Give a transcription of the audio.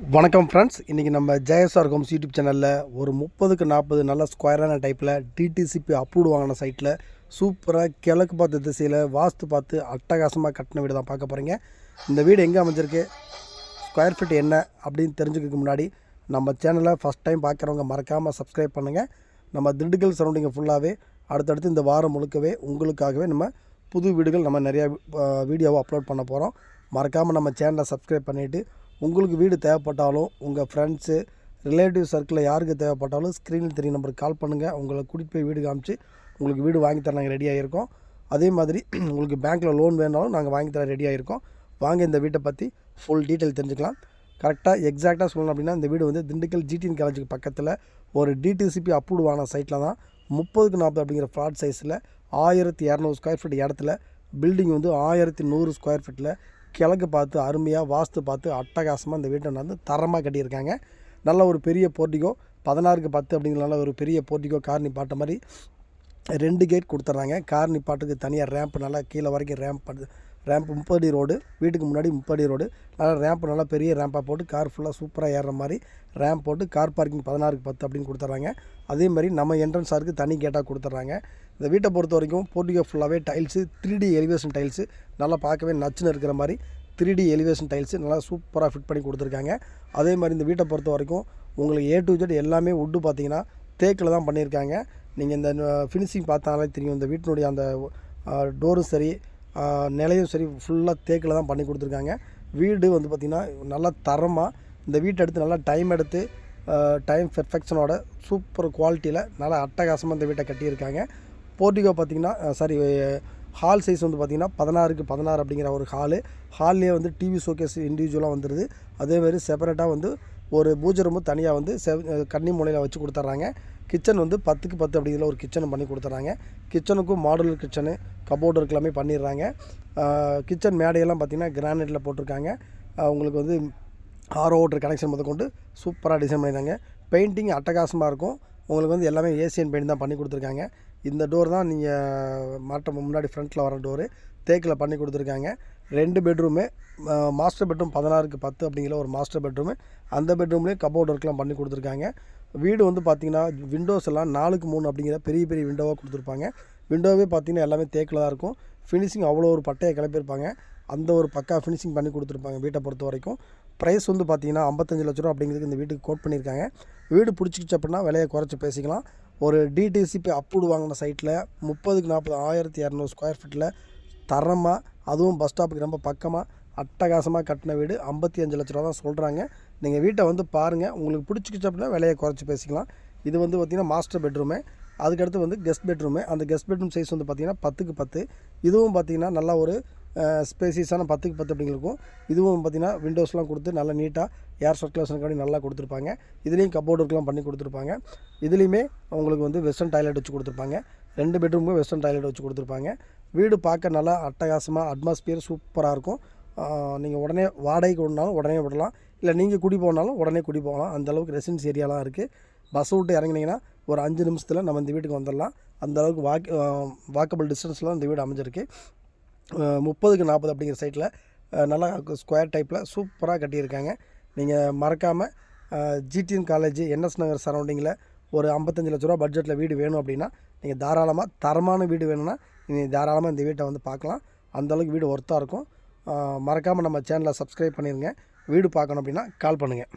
வணக்கம் ஃப்ரெண்ட்ஸ், இன்றைக்கி நம்ம ஜெயஸ்ஆர் ஹோம்ஸ் யூடியூப் சேனலில் ஒரு 30க்கு 40 நல்ல ஸ்கொயரான டைப்பில் டிடிசிபி அப்ரூவ்டு வாங்கின சைட்டில் சூப்பராக கிழக்கு பார்த்த திசையில் வாஸ்து பார்த்து அட்டகாசமாக கட்டின வீடு தான் பார்க்க போகிறீங்க. இந்த வீடு எங்கே அமைஞ்சிருக்கு, ஸ்கொயர் ஃபீட் என்ன அப்படின்னு தெரிஞ்சுக்கிறதுக்கு முன்னாடி நம்ம சேனலை ஃபஸ்ட் டைம் பார்க்குறவங்க மறக்காமல் சப்ஸ்கிரைப் பண்ணுங்கள். நம்ம திண்டுக்கல் சரௌண்டிங்கை ஃபுல்லாகவே அடுத்தடுத்து இந்த வாரம் முழுக்கவே உங்களுக்காகவே நம்ம புது வீடுகள் நம்ம நிறையா வீடியோவை அப்லோட் பண்ண போகிறோம். மறக்காமல் நம்ம சேனலை சப்ஸ்கிரைப் பண்ணிவிட்டு உங்களுக்கு வீடு தேவைப்பட்டாலும் உங்கள் ஃப்ரெண்ட்ஸு ரிலேட்டிவ் சர்க்கிளில் யாருக்கு தேவைப்பட்டாலும் ஸ்க்ரீனில் தெரிய நம்பருக்கு கால் பண்ணுங்கள். உங்களை கூட்டிகிட்டு போய் வீடு காமிச்சு உங்களுக்கு வீடு வாங்கி தர நாங்கள் ரெடியாக இருக்கோம். அதே மாதிரி உங்களுக்கு பேங்க்கில் லோன் வேணாலும் நாங்கள் வாங்கி தர ரெடியாக இருக்கோம். வாங்க இந்த வீட்டை பற்றி ஃபுல் டீட்டெயில் தெரிஞ்சுக்கலாம். கரெக்டாக எக்ஸாக்டாக சொல்லணும் அப்படின்னா இந்த வீடு வந்து திண்டுக்கல் ஜிடிஎன் காலேஜுக்கு பக்கத்தில் ஒரு டிடிசிபி அப்ரூவ்டு வாங்கின சைட்டில் தான் 30க்கு 40 அப்படிங்கிற ஃப்ளாட் சைஸில் 1200 ஸ்கொயர் ஃபீட் இடத்துல பில்டிங் வந்து 1100 ஸ்கொயர் ஃபீட்டில் கிழக்கு பார்த்து அருமையாக வாஸ்து பார்த்து அட்டகாசமாக இந்த வீட்டை வந்து தரமாக கட்டியிருக்காங்க. நல்ல ஒரு பெரிய போர்ட்டிகோ 16க்கு 10 அப்படிங்கிறனால ஒரு பெரிய போர்ட்டிகோ கார் நிப்பாட்ட மாதிரி 2 கேட் கொடுத்துட்றாங்க. கார் நிப்பாட்டுக்கு தனியாக ரேம்ப் நல்லா கீழே வரைக்கும் ரேம்ப் 30 அடி ரோடு, வீட்டுக்கு முன்னாடி 30 அடி ரோடு, நல்லா ரேம்ப் நல்லா பெரிய ரேம்பாக போட்டு கார் ஃபுல்லாக சூப்பராக ஏறுற மாதிரி ரேம்ப் போட்டு கார் பார்க்கிங் 16க்கு 10 அப்படின்னு கொடுத்துட்றாங்க. அதே மாதிரி நம்ம என்ட்ரன்ஸாருக்கு தனி கேட்டாக கொடுத்துட்றாங்க. இந்த வீட்டை பொறுத்த வரைக்கும் போர்ட்டிகோ ஃபுல்லாகவே டைல்ஸு 3D எலிவேஷன் டைல்ஸு நல்லா பார்க்கவே நச்சுன்னு இருக்கிற மாதிரி 3D எலிவேஷன் டைல்ஸு நல்லா சூப்பராக ஃபிட் பண்ணி கொடுத்துருக்காங்க. அதே மாதிரி இந்த வீட்டை பொறுத்த வரைக்கும் உங்களுக்கு A to Z எல்லாமே வுட்டு பார்த்தீங்கன்னா தேக்கில் தான் பண்ணியிருக்காங்க. நீங்கள் இந்த ஃபினிஷிங் பார்த்தாலே தெரியும். இந்த வீட்டினுடைய அந்த டோரும் சரி நிலையும் சரி ஃபுல்லாக தேக்கில் தான் பண்ணி கொடுத்துருக்காங்க. வீடு வந்து பார்த்திங்கன்னா நல்லா தரமாக இந்த வீட்டை எடுத்து நல்லா டைம் எடுத்து டைம் பெர்ஃபெக்ஷனோட சூப்பர் குவாலிட்டியில் நல்லா அட்டகாசமாக இந்த வீட்டை கட்டியிருக்காங்க. போர்ட்டிகோ பார்த்திங்கன்னா ஹால் சைஸ் வந்து பார்த்திங்கன்னா 16க்கு 16 அப்படிங்கிற ஒரு ஹால்லேயே வந்து டிவி ஷோகேஸ் இண்டிவிஜுவலாக வந்துடுது. அதேமாதிரி செப்பரேட்டாக வந்து ஒரு பூஜை ரூமு தனியாக வந்து கன்னி மூலையில் வச்சு கொடுத்துட்றாங்க. கிச்சன் வந்து 10க்கு 10 அப்படிங்கிற ஒரு கிச்சன் பண்ணி கொடுத்துட்றாங்க. கிச்சனுக்கும் மாடுலர் கிச்சனு கபோர்டு எல்லாமே பண்ணிடுறாங்க. கிச்சன் மேடையெல்லாம் பார்த்திங்கன்னா கிரானைட்டில் போட்டிருக்காங்க. உங்களுக்கு வந்து ஆரோ வாட்டர் கனெக்ஷன் கொண்டு சூப்பராக டிசைன் பண்ணியிருக்காங்க. பெயிண்டிங் அட்டகாசமாக இருக்கும். உங்களுக்கு வந்து எல்லாமே ஏசியன் பெயிண்ட் தான் பண்ணி கொடுத்துருக்காங்க. இந்த டோர் தான் நீங்கள் முன்னாடி ஃப்ரண்ட்டில் வர டோரு தேக்கில் பண்ணி கொடுத்துருக்காங்க. 2 பெட்ரூமு, மாஸ்டர் பெட்ரூம் 16க்கு 10 அப்படிங்கிற ஒரு மாஸ்டர் பெட்ரூமு. அந்த பெட்ரூம்லேயே கபோர்டு ஒர்க்லாம் பண்ணி கொடுத்துருக்காங்க. வீடு வந்து பார்த்திங்கன்னா விண்டோஸ் எல்லாம் 4க்கு 3 அப்படிங்கிற பெரிய பெரிய விண்டோவாக கொடுத்துருப்பாங்க. விண்டோவே பார்த்திங்கன்னா எல்லாமே தேக்கில் தான் இருக்கும். ஃபினிஷிங் அவ்வளோ ஒரு பட்டையை கிளப்பியிருப்பாங்க. அந்த ஒரு பக்கா ஃபினிஷிங் பண்ணி கொடுத்துருப்பாங்க. வீட்டை பொறுத்த வரைக்கும் ப்ரைஸ் வந்து பார்த்திங்கன்னா 55 லட்ச ரூபா அப்படிங்கிறது இந்த வீட்டுக்கு கோட் பண்ணியிருக்காங்க. வீடு பிடிச்சிக்கிச்சு அப்படின்னா விலையை குறைச்சி பேசிக்கலாம். ஒரு டிடிசிபி அப்ரூவ்டு வாங்கின சைட்டில் 30க்கு 40 1200 ஸ்கொயர் ஃபீட்டில் தரமாக, அதுவும் பஸ் ஸ்டாப்புக்கு ரொம்ப பக்கமாக அட்டகாசமாக கட்டின வீடு 55 லட்ச ரூபா தான் சொல்கிறாங்க. நீங்கள் வீட்டை வந்து பாருங்கள், உங்களுக்கு பிடிச்சிக்கிச்சு அப்படின்னா விலையை குறைச்சி பேசிக்கலாம். இது வந்து பார்த்திங்கன்னா மாஸ்டர் பெட்ரூமு. அதுக்கடுத்து வந்து கெஸ்ட் பெட்ரூமு. அந்த கெஸ்ட் பெட்ரூம் சைஸ் வந்து பார்த்திங்கன்னா 10க்கு 10. இதுவும் பார்த்திங்கன்னா நல்லா ஒரு ஸ்பேசியஸான 10க்கு 10 அப்படிங்கிறக்கும். இதுவும் பார்த்திங்கன்னா விண்டோஸ்லாம் கொடுத்து நல்லா நீட்டாக ஏர் சர்க்குலேஷனுக்காண்டி நல்லா கொடுத்துருப்பாங்க. இதுலேயும் கபோர்டு ஒர்க்லாம் பண்ணி கொடுத்துருப்பாங்க. இதுலேயுமே உங்களுக்கு வந்து வெஸ்டர்ன் டாய்லெட் வச்சு கொடுத்துருப்பாங்க. 2 பெட்ரூமுமே வெஸ்டர்ன் டாய்லெட் வச்சு கொடுத்துருப்பாங்க. வீடு பார்க்க நல்லா அட்டகாசமாக அட்மாஸ்பியர் சூப்பராக இருக்கும். நீங்கள் உடனே வாடகைக்கு விடனாலும் உடனே விடலாம், இல்லை நீங்கள் குடி போனாலும் உடனே குடி போகலாம். அந்தளவுக்கு ரெசிடென்ஸ் ஏரியாலாம் இருக்குது. பஸ் விட்டு இறங்கினீங்கன்னா ஒரு 5 நிமிஷத்தில் நம்ம இந்த வீட்டுக்கு வந்துடலாம். அந்தளவுக்கு வாக்கபிள் டிஸ்டன்ஸில் இந்த வீடு அமைஞ்சிருக்கு. 30க்கு 40 அப்படிங்கிற சைட்டில் நல்லா ஸ்கொயர் டைப்பில் சூப்பராக கட்டியிருக்காங்க. நீங்கள் மறக்காமல் ஜிடிஎன் காலேஜ் NS நகர் சரௌண்டிங்கில் ஒரு 55 லட்ச ரூபா பட்ஜெட்டில் வீடு வேணும் அப்படின்னா நீங்கள் தாராளமாக தரமான வீடு வேணும்னா நீங்கள் தாராளமாக இந்த வீட்டை வந்து பார்க்கலாம். அந்தளவுக்கு வீடு ஒர்த்தாக இருக்கும். மறக்காமல் நம்ம சேனலை சப்ஸ்கிரைப் பண்ணிடுங்க. வீடு பார்க்கணும் அப்படின்னா கால் பண்ணுங்கள்.